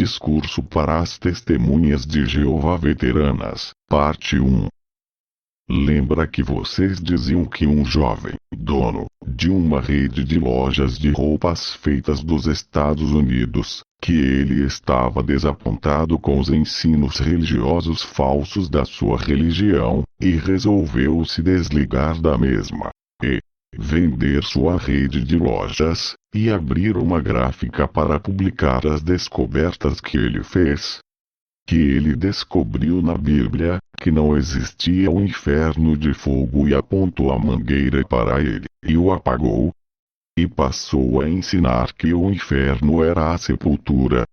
Discurso para as Testemunhas de Jeová Veteranas, Parte 1. Lembra que vocês diziam que um jovem, dono de uma rede de lojas de roupas feitas dos Estados Unidos, que ele estava desapontado com os ensinos religiosos falsos da sua religião, e resolveu se desligar da mesma, e vender sua rede de lojas, e abrir uma gráfica para publicar as descobertas que ele fez? Que ele descobriu na Bíblia, que não existia um inferno de fogo e apontou a mangueira para ele, e o apagou. E passou a ensinar que o inferno era a sepultura.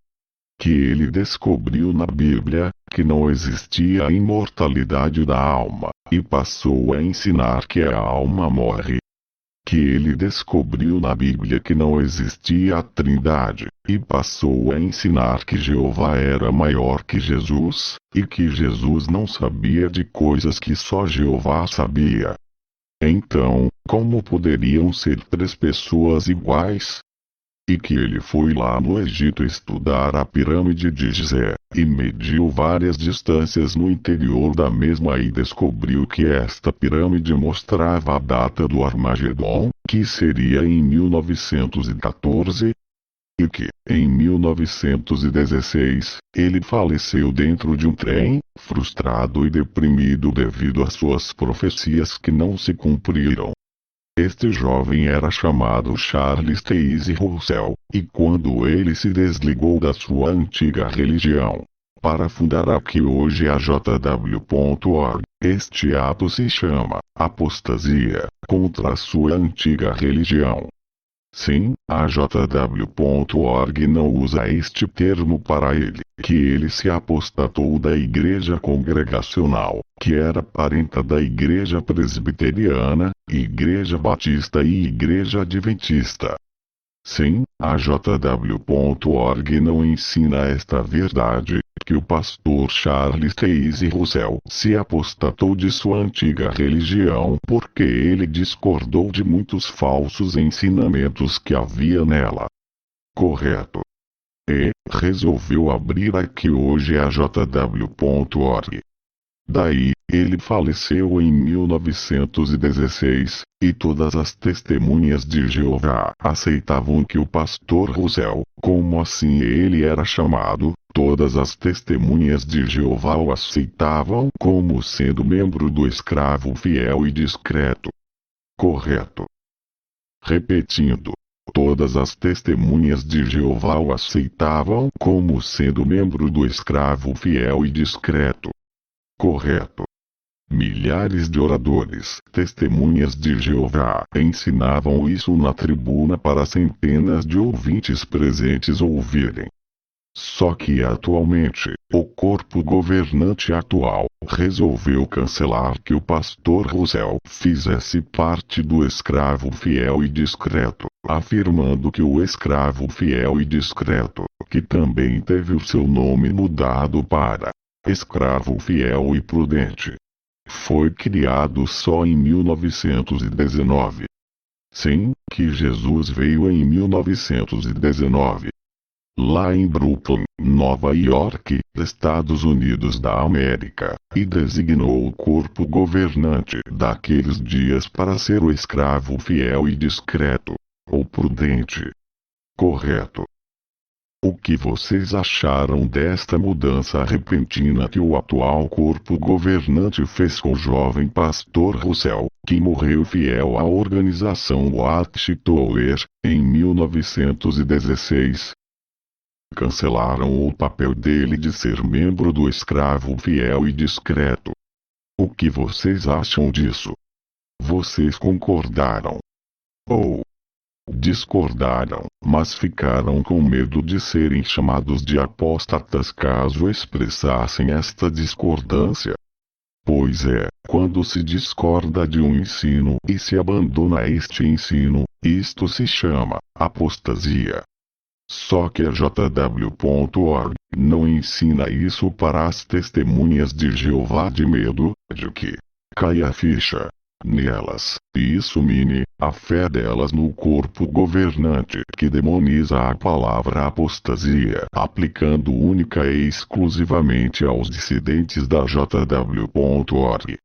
Que ele descobriu na Bíblia, que não existia a imortalidade da alma, e passou a ensinar que a alma morre. Que ele descobriu na Bíblia que não existia a Trindade, e passou a ensinar que Jeová era maior que Jesus, e que Jesus não sabia de coisas que só Jeová sabia. Então, como poderiam ser três pessoas iguais? E que ele foi lá no Egito estudar a pirâmide de Gizé, e mediu várias distâncias no interior da mesma e descobriu que esta pirâmide mostrava a data do Armagedon, que seria em 1914, e que, em 1916, ele faleceu dentro de um trem, frustrado e deprimido devido às suas profecias que não se cumpriram. Este jovem era chamado Charles Taze Russell, e quando ele se desligou da sua antiga religião, para fundar a que hoje é a JW.org, este ato se chama apostasia contra a sua antiga religião. Sim, a JW.org não usa este termo para ele, que ele se apostatou da Igreja Congregacional, que era parenta da Igreja Presbiteriana, Igreja Batista e Igreja Adventista. Sim, a JW.org não ensina esta verdade, que o pastor Charles Taze Russell se apostatou de sua antiga religião porque ele discordou de muitos falsos ensinamentos que havia nela. Correto. E resolveu abrir a que hoje é a JW.org. Daí, ele faleceu em 1916, e todas as testemunhas de Jeová aceitavam que o pastor Russell, como assim ele era chamado, todas as testemunhas de Jeová o aceitavam como sendo membro do escravo fiel e discreto. Correto. Repetindo. Todas as testemunhas de Jeová o aceitavam como sendo membro do escravo fiel e discreto. Correto. Milhares de oradores, testemunhas de Jeová, ensinavam isso na tribuna para centenas de ouvintes presentes ouvirem. Só que atualmente, o corpo governante atual resolveu cancelar que o pastor Russell fizesse parte do escravo fiel e discreto, afirmando que o escravo fiel e discreto, que também teve o seu nome mudado para escravo fiel e prudente, foi criado só em 1919. Sim, que Jesus veio em 1919. Lá em Brooklyn, Nova York, Estados Unidos da América, e designou o corpo governante daqueles dias para ser o escravo fiel e discreto, ou prudente. Correto. O que vocês acharam desta mudança repentina que o atual corpo governante fez com o jovem pastor Russell, que morreu fiel à organização Watchtower, em 1916? Cancelaram o papel dele de ser membro do escravo fiel e discreto. O que vocês acham disso? Vocês concordaram? Ou discordaram, mas ficaram com medo de serem chamados de apóstatas caso expressassem esta discordância? Pois é, quando se discorda de um ensino e se abandona este ensino, isto se chama apostasia. Só que a JW.org não ensina isso para as testemunhas de Jeová de medo de que caia a ficha. nelas, e isso mine a fé delas no corpo governante que demoniza a palavra apostasia, aplicando única e exclusivamente aos dissidentes da JW.org.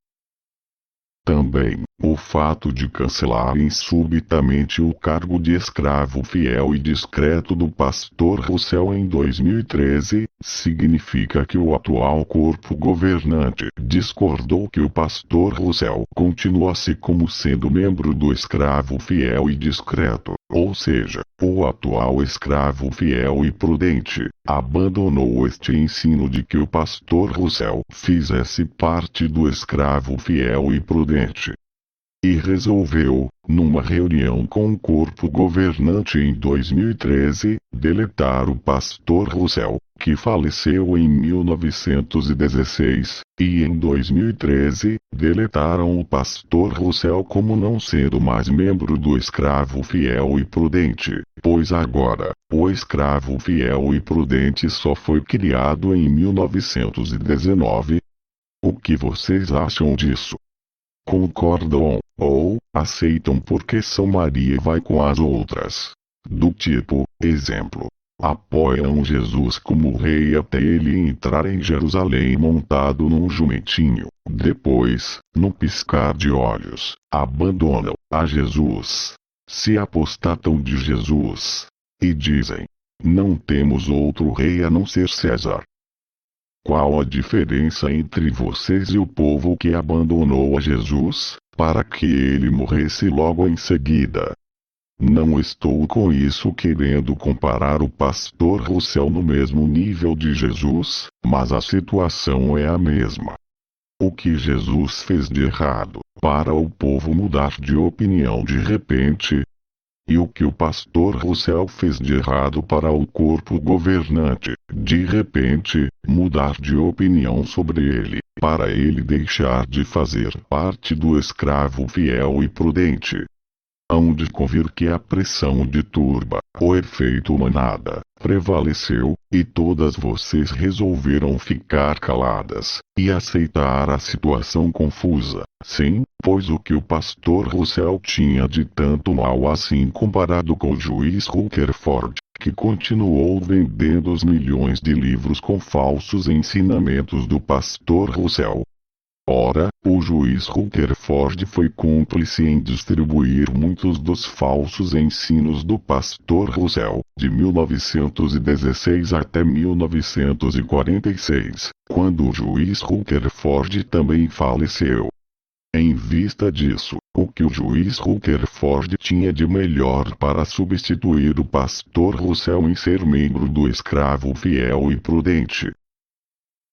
Também, o fato de cancelarem subitamente o cargo de escravo fiel e discreto do pastor Russell em 2013, significa que o atual corpo governante discordou que o pastor Russell continuasse como sendo membro do escravo fiel e discreto, ou seja, o atual escravo fiel e prudente abandonou este ensino de que o pastor Russell fizesse parte do escravo fiel e prudente. E resolveu, numa reunião com o corpo governante em 2013, deletar o pastor Russell, que faleceu em 1916, e em 2013, deletaram o pastor Russell como não sendo mais membro do escravo fiel e prudente, pois agora, o escravo fiel e prudente só foi criado em 1919. O que vocês acham disso? Concordam, ou aceitam porque São Maria vai com as outras? Do tipo, exemplo, apoiam Jesus como rei até ele entrar em Jerusalém montado num jumentinho. Depois, no piscar de olhos, abandonam a Jesus. Se apostatam de Jesus. E dizem: não temos outro rei a não ser César. Qual a diferença entre vocês e o povo que abandonou a Jesus, para que ele morresse logo em seguida? Não estou com isso querendo comparar o pastor Russell no mesmo nível de Jesus, mas a situação é a mesma. O que Jesus fez de errado, para o povo mudar de opinião de repente? E o que o pastor Russell fez de errado para o corpo governante, de repente, mudar de opinião sobre ele, para ele deixar de fazer parte do escravo fiel e prudente? Hão de convir que a pressão de turba, o efeito manada, prevaleceu, e todas vocês resolveram ficar caladas, e aceitar a situação confusa. Sim, pois o que o pastor Russell tinha de tanto mal assim comparado com o juiz Rutherford, que continuou vendendo os milhões de livros com falsos ensinamentos do pastor Russell? Ora, o juiz Rutherford foi cúmplice em distribuir muitos dos falsos ensinos do pastor Russell, de 1916 até 1946, quando o juiz Rutherford também faleceu. Em vista disso, o que o juiz Rutherford tinha de melhor para substituir o pastor Russell em ser membro do escravo fiel e prudente?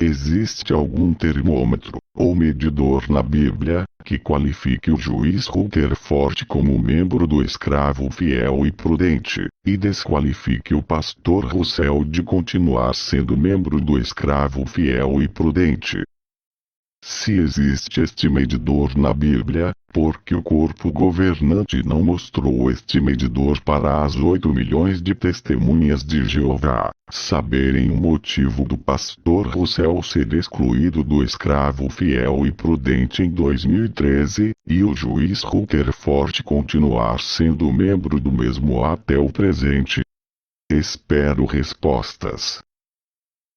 Existe algum termômetro, ou medidor na Bíblia, que qualifique o juiz Rutherford como membro do escravo fiel e prudente, e desqualifique o pastor Russell de continuar sendo membro do escravo fiel e prudente? Se existe este medidor na Bíblia, por que o corpo governante não mostrou este medidor para as 8 milhões de testemunhas de Jeová, saberem o motivo do pastor Russell ser excluído do escravo fiel e prudente em 2013, e o juiz Rutherford continuar sendo membro do mesmo até o presente? Espero respostas.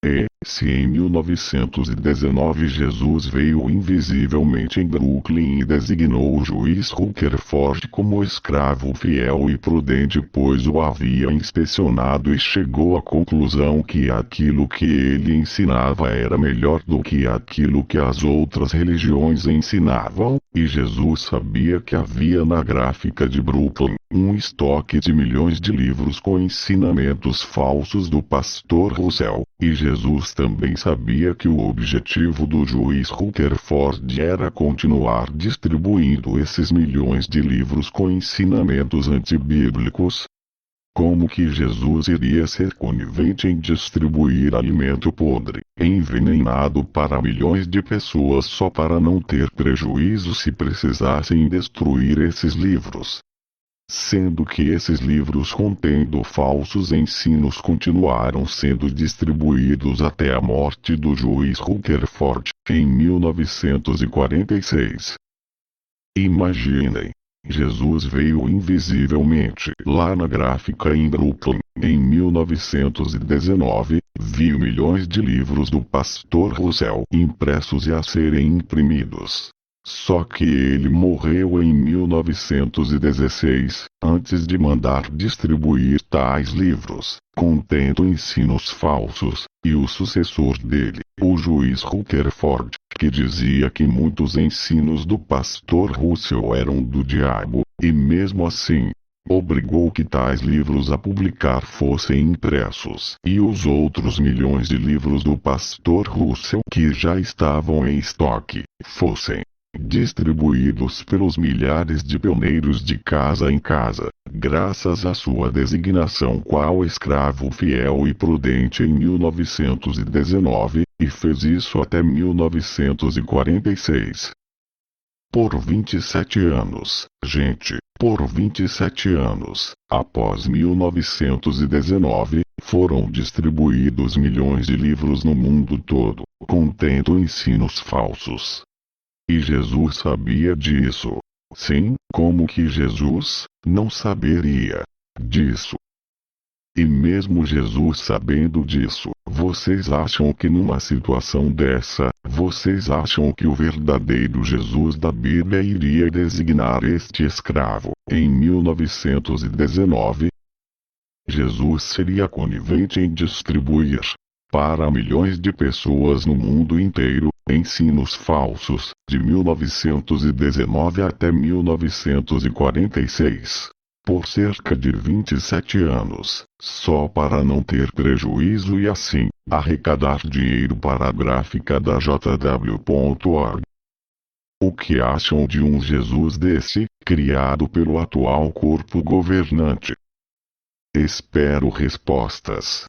E, se em 1919 Jesus veio invisivelmente em Brooklyn e designou o juiz Rutherford como escravo fiel e prudente pois o havia inspecionado e chegou à conclusão que aquilo que ele ensinava era melhor do que aquilo que as outras religiões ensinavam, e Jesus sabia que havia na gráfica de Brooklyn um estoque de milhões de livros com ensinamentos falsos do pastor Russell, e Jesus também sabia que o objetivo do juiz Rutherford era continuar distribuindo esses milhões de livros com ensinamentos antibíblicos. Como que Jesus iria ser conivente em distribuir alimento podre, envenenado para milhões de pessoas só para não ter prejuízo se precisassem destruir esses livros? Sendo que esses livros contendo falsos ensinos continuaram sendo distribuídos até a morte do juiz Rutherford, em 1946. Imaginem. Jesus veio invisivelmente lá na gráfica em Brooklyn, em 1919, viu milhões de livros do Pastor Russell impressos e a serem imprimidos. Só que ele morreu em 1916, antes de mandar distribuir tais livros, contendo ensinos falsos, e o sucessor dele, o juiz Rutherford, que dizia que muitos ensinos do pastor Russell eram do diabo, e mesmo assim, obrigou que tais livros a publicar fossem impressos, e os outros milhões de livros do pastor Russell que já estavam em estoque, fossem distribuídos pelos milhares de pioneiros de casa em casa, graças à sua designação qual escravo fiel e prudente em 1919, e fez isso até 1946. Por 27 anos, gente, por 27 anos, após 1919, foram distribuídos milhões de livros no mundo todo, contendo ensinos falsos. E Jesus sabia disso. Sim, como que Jesus não saberia disso? E mesmo Jesus sabendo disso, vocês acham que numa situação dessa, vocês acham que o verdadeiro Jesus da Bíblia iria designar este escravo, em 1919? Jesus seria conivente em distribuir, para milhões de pessoas no mundo inteiro, ensinos falsos, de 1919 até 1946. Por cerca de 27 anos, só para não ter prejuízo e assim, arrecadar dinheiro para a gráfica da JW.org. O que acham de um Jesus desse, criado pelo atual corpo governante? Espero respostas.